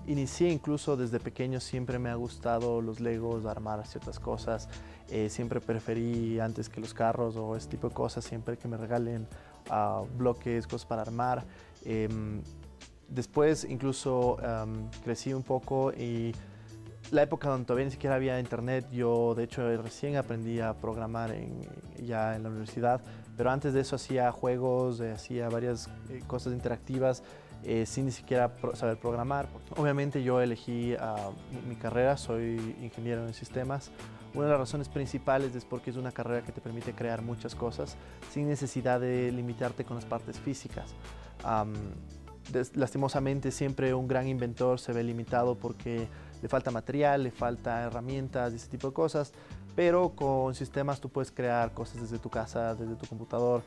Inicié incluso desde pequeño, siempre me ha gustado los Legos, armar ciertas cosas, siempre preferí antes que los carros o este tipo de cosas, siempre que me regalen bloques, cosas para armar. Después incluso crecí un poco y la época donde todavía ni siquiera había internet, yo de hecho recién aprendí a programar ya en la universidad, pero antes de eso hacía juegos, hacía varias cosas interactivas sin ni siquiera saber programar. Obviamente yo elegí mi carrera, soy ingeniero en sistemas. Una de las razones principales es porque es una carrera que te permite crear muchas cosas sin necesidad de limitarte con las partes físicas. Lastimosamente siempre un gran inventor se ve limitado porque le falta material, le falta herramientas y ese tipo de cosas, pero con sistemas tú puedes crear cosas desde tu casa, desde tu computador,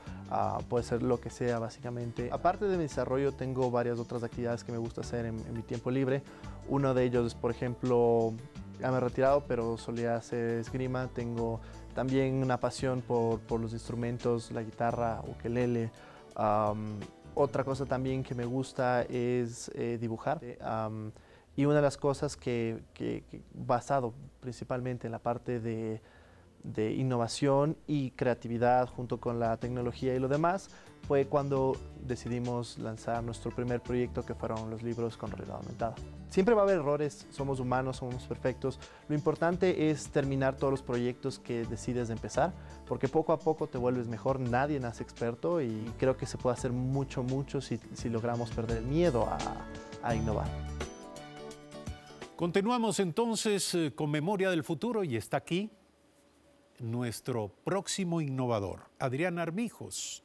puede ser lo que sea básicamente. Aparte de mi desarrollo tengo varias otras actividades que me gusta hacer en mi tiempo libre. Uno de ellos es, por ejemplo, ya me he retirado, pero solía hacer esgrima. Tengo también una pasión por los instrumentos, la guitarra, ukelele. Otra cosa también que me gusta es dibujar. Y una de las cosas que basado principalmente en la parte de innovación y creatividad junto con la tecnología y lo demás, fue cuando decidimos lanzar nuestro primer proyecto, que fueron los libros con realidad aumentada. Siempre va a haber errores, somos humanos, somos perfectos. Lo importante es terminar todos los proyectos que decides empezar, porque poco a poco te vuelves mejor, nadie nace experto y creo que se puede hacer mucho si logramos perder el miedo a innovar. Continuamos entonces con Memoria del Futuro y está aquí nuestro próximo innovador, Adrián Armijos.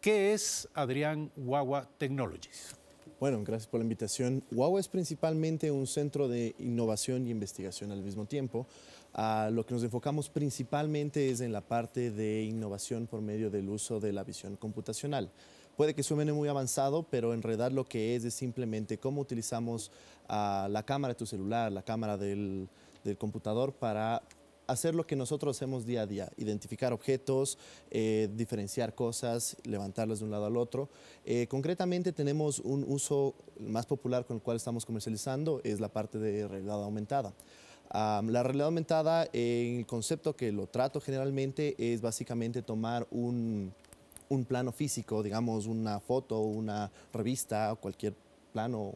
¿Qué es Adrián Wawa Technologies? Bueno, gracias por la invitación. Wawa es principalmente un centro de innovación y investigación al mismo tiempo. Lo que nos enfocamos principalmente es en la parte de innovación por medio del uso de la visión computacional. Puede que suene muy avanzado, pero en realidad lo que es simplemente cómo utilizamos la cámara de tu celular, la cámara del computador para hacer lo que nosotros hacemos día a día, identificar objetos, diferenciar cosas, levantarlas de un lado al otro. Concretamente tenemos un uso más popular con el cual estamos comercializando, es la parte de realidad aumentada. La realidad aumentada, el concepto que lo trato generalmente es básicamente tomar un plano físico, digamos una foto, una revista o cualquier plano,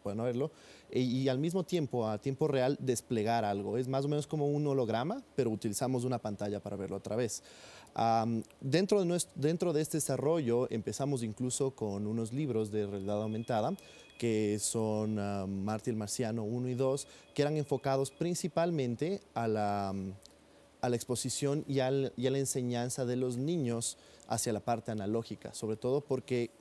pueden verlo, y al mismo tiempo, a tiempo real, desplegar algo. Es más o menos como un holograma, pero utilizamos una pantalla para verlo otra vez. Dentro de este desarrollo empezamos incluso con unos libros de realidad aumentada, que son Marty el Marciano 1 y 2, que eran enfocados principalmente a la exposición y a la enseñanza de los niños hacia la parte analógica, sobre todo porque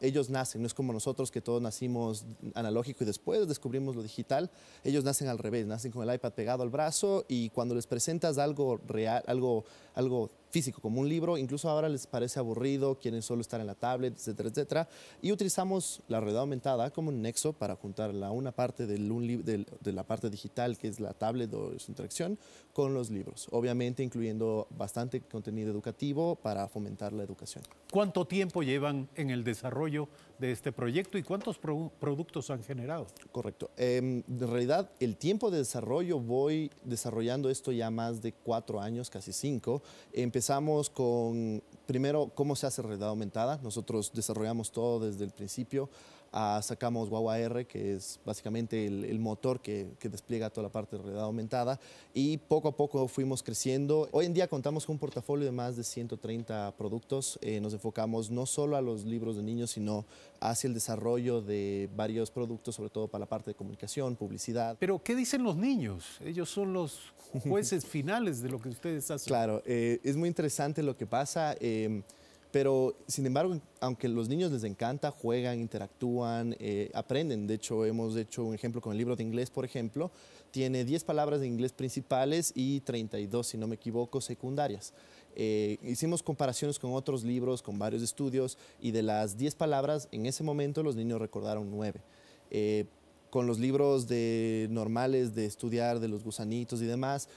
ellos nacen, no es como nosotros que todos nacimos analógico y después descubrimos lo digital. Ellos nacen al revés, nacen con el iPad pegado al brazo y cuando les presentas algo real, algo físico, como un libro. Incluso ahora les parece aburrido, quieren solo estar en la tablet, etcétera, etcétera. Y utilizamos la realidad aumentada como un nexo para juntar una parte de la parte digital, que es la tablet o su interacción, con los libros. Obviamente incluyendo bastante contenido educativo para fomentar la educación. ¿Cuánto tiempo llevan en el desarrollo de este proyecto y cuántos productos han generado? Correcto. En realidad, el tiempo de desarrollo, voy desarrollando esto ya más de 4 años, casi 5. Empezamos con, primero, cómo se hace realidad aumentada. Nosotros desarrollamos todo desde el principio. Sacamos Wawa R, que es básicamente el motor que despliega toda la parte de realidad aumentada, y poco a poco fuimos creciendo. Hoy en día contamos con un portafolio de más de 130 productos. Nos enfocamos no solo a los libros de niños, sino hacia el desarrollo de varios productos, sobre todo para la parte de comunicación, publicidad. Pero, ¿qué dicen los niños? Ellos son los jueces finales de lo que ustedes hacen. Claro, es muy interesante lo que pasa. Pero, sin embargo, aunque a los niños les encanta, juegan, interactúan, aprenden. De hecho, hemos hecho un ejemplo con el libro de inglés, por ejemplo. Tiene 10 palabras de inglés principales y 32, si no me equivoco, secundarias. Hicimos comparaciones con otros libros, con varios estudios, y de las 10 palabras, en ese momento los niños recordaron 9. Con los libros normales de estudiar, de los gusanitos y demás,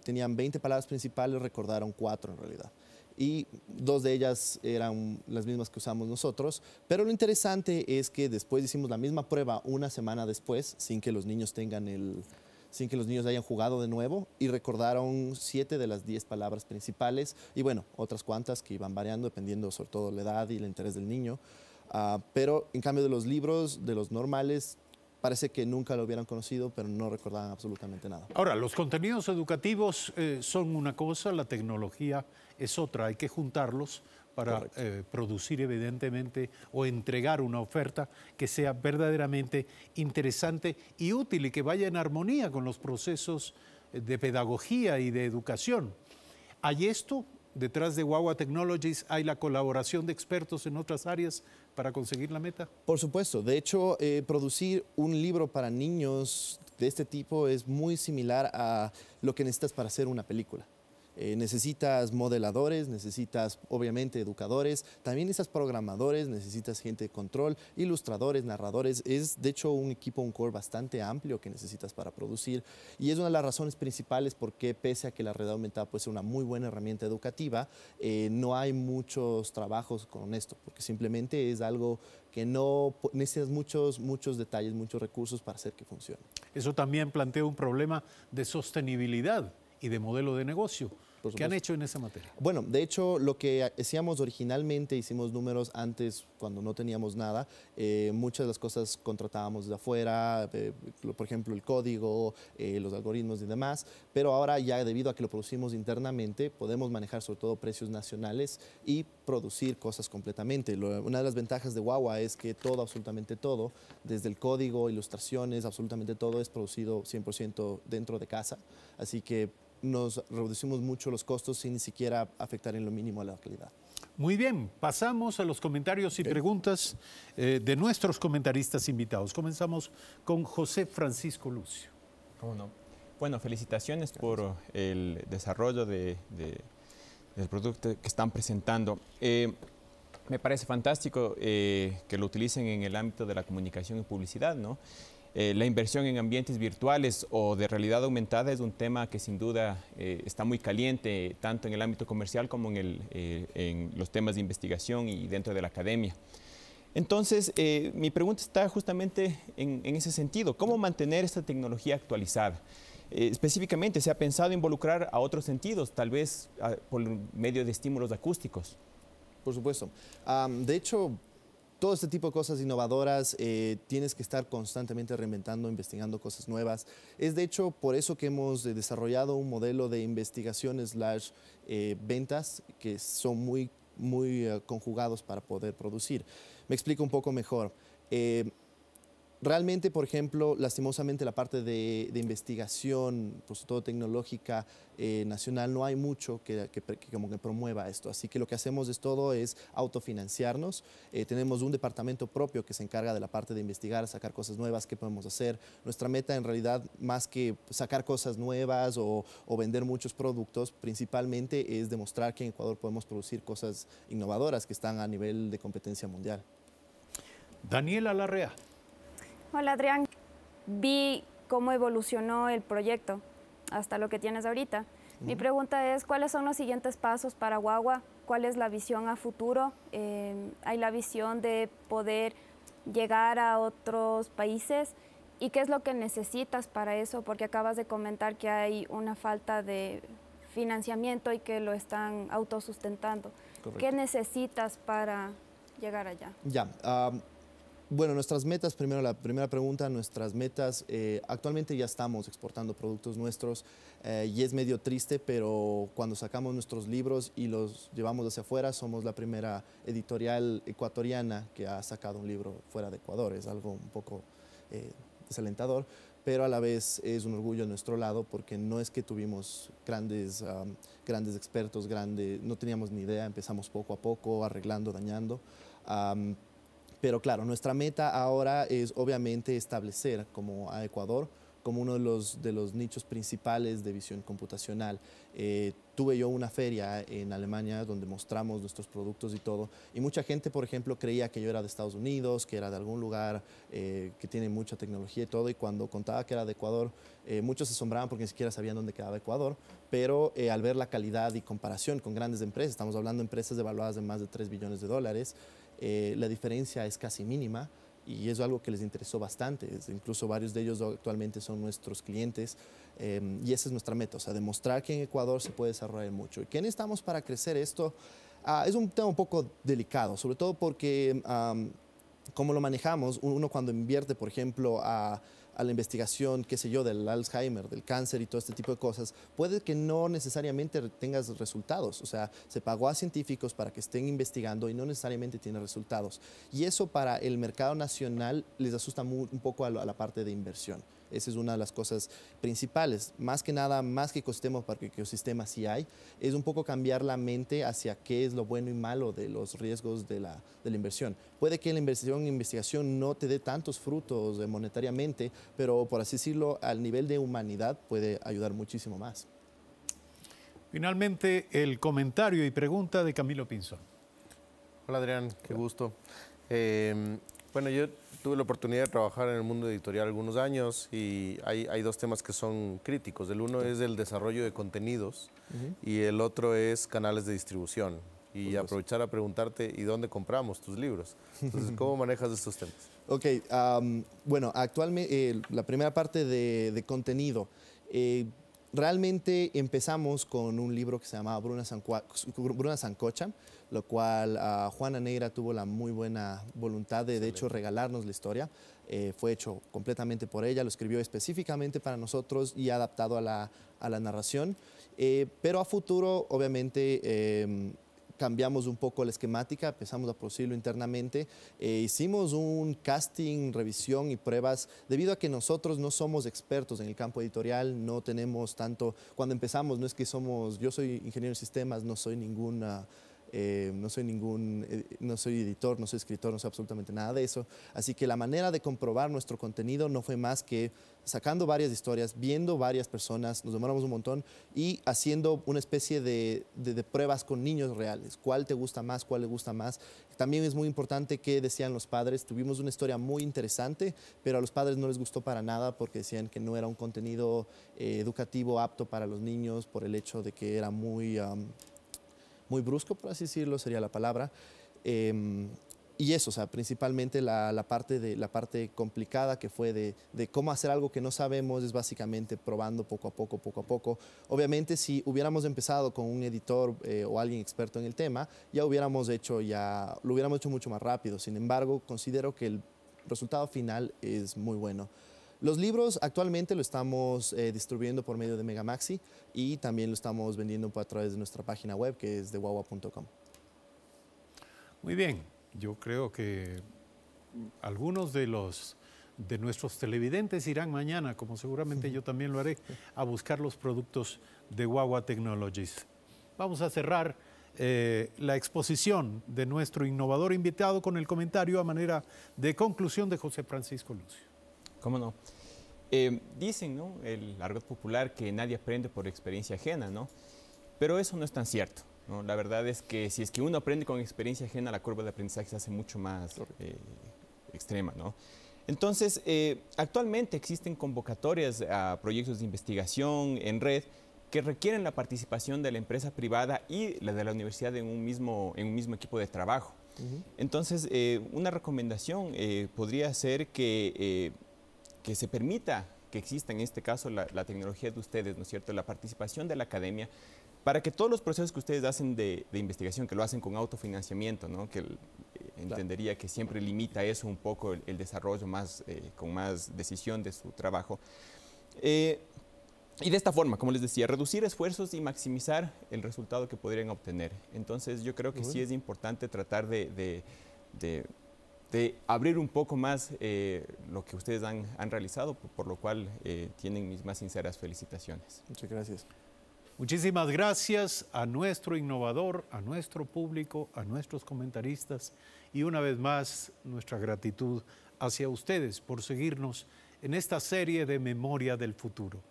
tenían 20 palabras principales, recordaron 4 en realidad. Y 2 de ellas eran las mismas que usamos nosotros. Pero lo interesante es que después hicimos la misma prueba una semana después, sin que los niños hayan jugado de nuevo, y recordaron 7 de las 10 palabras principales, y bueno, otras cuantas que iban variando dependiendo sobre todo la edad y el interés del niño. Pero en cambio de los libros, de los normales, parece que nunca lo hubieran conocido, pero no recordaban absolutamente nada. Ahora, los contenidos educativos son una cosa, la tecnología es otra. Hay que juntarlos para producir evidentemente o entregar una oferta que sea verdaderamente interesante y útil y que vaya en armonía con los procesos de pedagogía y de educación. ¿Hay esto? Detrás de Wawa Technologies hay la colaboración de expertos en otras áreas para conseguir la meta. Por supuesto. De hecho, producir un libro para niños de este tipo es muy similar a lo que necesitas para hacer una película. Necesitas modeladores, necesitas obviamente educadores, también necesitas programadores, necesitas gente de control, ilustradores, narradores. Es de hecho un equipo, un core bastante amplio que necesitas para producir, y es una de las razones principales por qué, pese a que la realidad aumentada puede ser una muy buena herramienta educativa, no hay muchos trabajos con esto, porque simplemente es algo que no necesitas muchos detalles, muchos recursos para hacer que funcione. Eso también plantea un problema de sostenibilidad y de modelo de negocio. ¿Qué han hecho en esa materia? Bueno, de hecho, lo que hacíamos originalmente, hicimos números antes cuando no teníamos nada. Muchas de las cosas contratábamos de afuera, por ejemplo, el código, los algoritmos y demás. Pero ahora ya debido a que lo producimos internamente, podemos manejar sobre todo precios nacionales y producir cosas completamente. Una de las ventajas de Wawa es que todo, absolutamente todo, desde el código, ilustraciones, absolutamente todo es producido 100% dentro de casa. Así que nos reducimos mucho los costos sin ni siquiera afectar en lo mínimo a la calidad. Muy bien, pasamos a los comentarios y preguntas de nuestros comentaristas invitados. Comenzamos con José Francisco Lucio. ¿Cómo no? Bueno, felicitaciones por el desarrollo del producto que están presentando. Me parece fantástico que lo utilicen en el ámbito de la comunicación y publicidad, ¿no? La inversión en ambientes virtuales o de realidad aumentada es un tema que sin duda está muy caliente, tanto en el ámbito comercial como en los temas de investigación y dentro de la academia. Entonces, mi pregunta está justamente en ese sentido. ¿Cómo mantener esta tecnología actualizada? Específicamente, ¿se ha pensado involucrar a otros sentidos, tal vez por medio de estímulos acústicos? Por supuesto. De hecho, todo este tipo de cosas innovadoras, tienes que estar constantemente reinventando, investigando cosas nuevas. Es de hecho por eso que hemos desarrollado un modelo de investigación / ventas que son muy conjugados para poder producir. Me explico un poco mejor. Realmente, por ejemplo, lastimosamente la parte de investigación, pues todo tecnológica nacional, no hay mucho que como que promueva esto. Así que lo que hacemos es autofinanciarnos. Tenemos un departamento propio que se encarga de la parte de investigar, sacar cosas nuevas, qué podemos hacer. Nuestra meta en realidad, más que sacar cosas nuevas o vender muchos productos, principalmente es demostrar que en Ecuador podemos producir cosas innovadoras que están a nivel de competencia mundial. Daniela Larrea. Hola Adrián, vi cómo evolucionó el proyecto hasta lo que tienes ahorita. Mi pregunta es, ¿cuáles son los siguientes pasos para Guagua? ¿Cuál es la visión a futuro? ¿Hay la visión de poder llegar a otros países? ¿Y qué es lo que necesitas para eso? Porque acabas de comentar que hay una falta de financiamiento y que lo están autosustentando. Correcto. ¿Qué necesitas para llegar allá? Ya. Bueno, nuestras metas, primero la primera pregunta, nuestras metas, actualmente ya estamos exportando productos nuestros y es medio triste, pero cuando sacamos nuestros libros y los llevamos hacia afuera, somos la primera editorial ecuatoriana que ha sacado un libro fuera de Ecuador. Es algo un poco desalentador, pero a la vez es un orgullo a nuestro lado porque no es que tuvimos grandes expertos, no teníamos ni idea, empezamos poco a poco, arreglando, dañando. Pero claro, nuestra meta ahora es obviamente establecer como a Ecuador como uno de los nichos principales de visión computacional. Tuve yo una feria en Alemania donde mostramos nuestros productos y todo, y mucha gente, por ejemplo, creía que yo era de Estados Unidos, que era de algún lugar que tiene mucha tecnología y todo, y cuando contaba que era de Ecuador, muchos se asombraban porque ni siquiera sabían dónde quedaba Ecuador, pero al ver la calidad y comparación con grandes empresas, estamos hablando de empresas evaluadas en más de $3 billones, la diferencia es casi mínima y es algo que les interesó bastante. Incluso varios de ellos actualmente son nuestros clientes y esa es nuestra meta, o sea, demostrar que en Ecuador se puede desarrollar mucho. ¿Y qué necesitamos para crecer esto? Es un tema un poco delicado, sobre todo porque como lo manejamos, uno cuando invierte, por ejemplo, a la investigación, qué sé yo, del Alzheimer, del cáncer y todo este tipo de cosas, puede que no necesariamente tengas resultados. O sea, se pagó a científicos para que estén investigando y no necesariamente tiene resultados. Y eso para el mercado nacional les asusta un poco a la parte de inversión. Esa es una de las cosas principales. Más que nada, más que ecosistemas, porque ecosistemas sí hay, es un poco cambiar la mente hacia qué es lo bueno y malo de los riesgos de la inversión. Puede que la inversión en investigación no te dé tantos frutos monetariamente, pero por así decirlo, al nivel de humanidad puede ayudar muchísimo más. Finalmente, el comentario y pregunta de Camilo Pinzón. Hola Adrián, qué gusto. Bueno, yo tuve la oportunidad de trabajar en el mundo editorial algunos años y hay dos temas que son críticos. El uno es el desarrollo de contenidos y el otro es canales de distribución. Y aprovechar a preguntarte, ¿y dónde compramos tus libros? Entonces, ¿cómo manejas estos temas? Ok, bueno, actualmente la primera parte de contenido. Realmente empezamos con un libro que se llamaba Bruna Sancocha, lo cual Juana Negra tuvo la muy buena voluntad de hecho, regalarnos la historia. Fue hecho completamente por ella, lo escribió específicamente para nosotros y adaptado a la narración. Pero a futuro, obviamente, cambiamos un poco la esquemática, empezamos a producirlo internamente. Hicimos un casting, revisión y pruebas, debido a que nosotros no somos expertos en el campo editorial, no tenemos tanto, cuando empezamos no es que somos, yo soy ingeniero de sistemas, no soy no soy editor, no soy escritor, no soy absolutamente nada de eso. Así que la manera de comprobar nuestro contenido no fue más que sacando varias historias, viendo varias personas, nos demoramos un montón y haciendo una especie de pruebas con niños reales. ¿Cuál te gusta más? ¿Cuál le gusta más? También es muy importante qué decían los padres. Tuvimos una historia muy interesante, pero a los padres no les gustó para nada porque decían que no era un contenido educativo apto para los niños por el hecho de que era muy brusco, por así decirlo, sería la palabra. Y eso, o sea, principalmente la parte complicada que fue de cómo hacer algo que no sabemos es básicamente probando poco a poco. Obviamente, si hubiéramos empezado con un editor o alguien experto en el tema, lo hubiéramos hecho mucho más rápido. Sin embargo, considero que el resultado final es muy bueno. Los libros actualmente lo estamos distribuyendo por medio de Megamaxi y también lo estamos vendiendo a través de nuestra página web, que es deguagua.com. Muy bien, yo creo que algunos de de nuestros televidentes irán mañana, como seguramente yo también lo haré, a buscar los productos de Wawa Technologies. Vamos a cerrar la exposición de nuestro innovador invitado con el comentario a manera de conclusión de José Francisco Lucio. ¿Cómo no? Dicen, ¿no?, el argot popular, que nadie aprende por experiencia ajena, ¿no? Pero eso no es tan cierto, ¿no? La verdad es que si es que uno aprende con experiencia ajena, la curva de aprendizaje se hace mucho más extrema, ¿no? Entonces, actualmente existen convocatorias a proyectos de investigación en red que requieren la participación de la empresa privada y la de la universidad en un mismo equipo de trabajo. Entonces, una recomendación podría ser que se permita que exista en este caso la tecnología de ustedes, ¿no es cierto?, la participación de la academia, para que todos los procesos que ustedes hacen de investigación, que lo hacen con autofinanciamiento, ¿no?, que entendería que siempre limita eso un poco el desarrollo con más decisión de su trabajo. Y de esta forma, como les decía, reducir esfuerzos y maximizar el resultado que podrían obtener. Entonces yo creo que sí es importante tratar de abrir un poco más lo que ustedes han realizado, por lo cual tienen mis más sinceras felicitaciones. Muchas gracias. Muchísimas gracias a nuestro innovador, a nuestro público, a nuestros comentaristas y una vez más nuestra gratitud hacia ustedes por seguirnos en esta serie de Memoria del Futuro.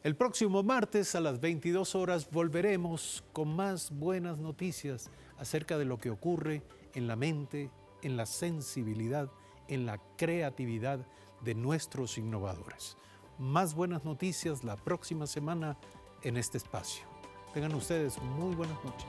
El próximo martes a las 22 horas volveremos con más buenas noticias acerca de lo que ocurre en la mente, en la sensibilidad, en la creatividad de nuestros innovadores. Más buenas noticias la próxima semana en este espacio. Tengan ustedes muy buenas noches.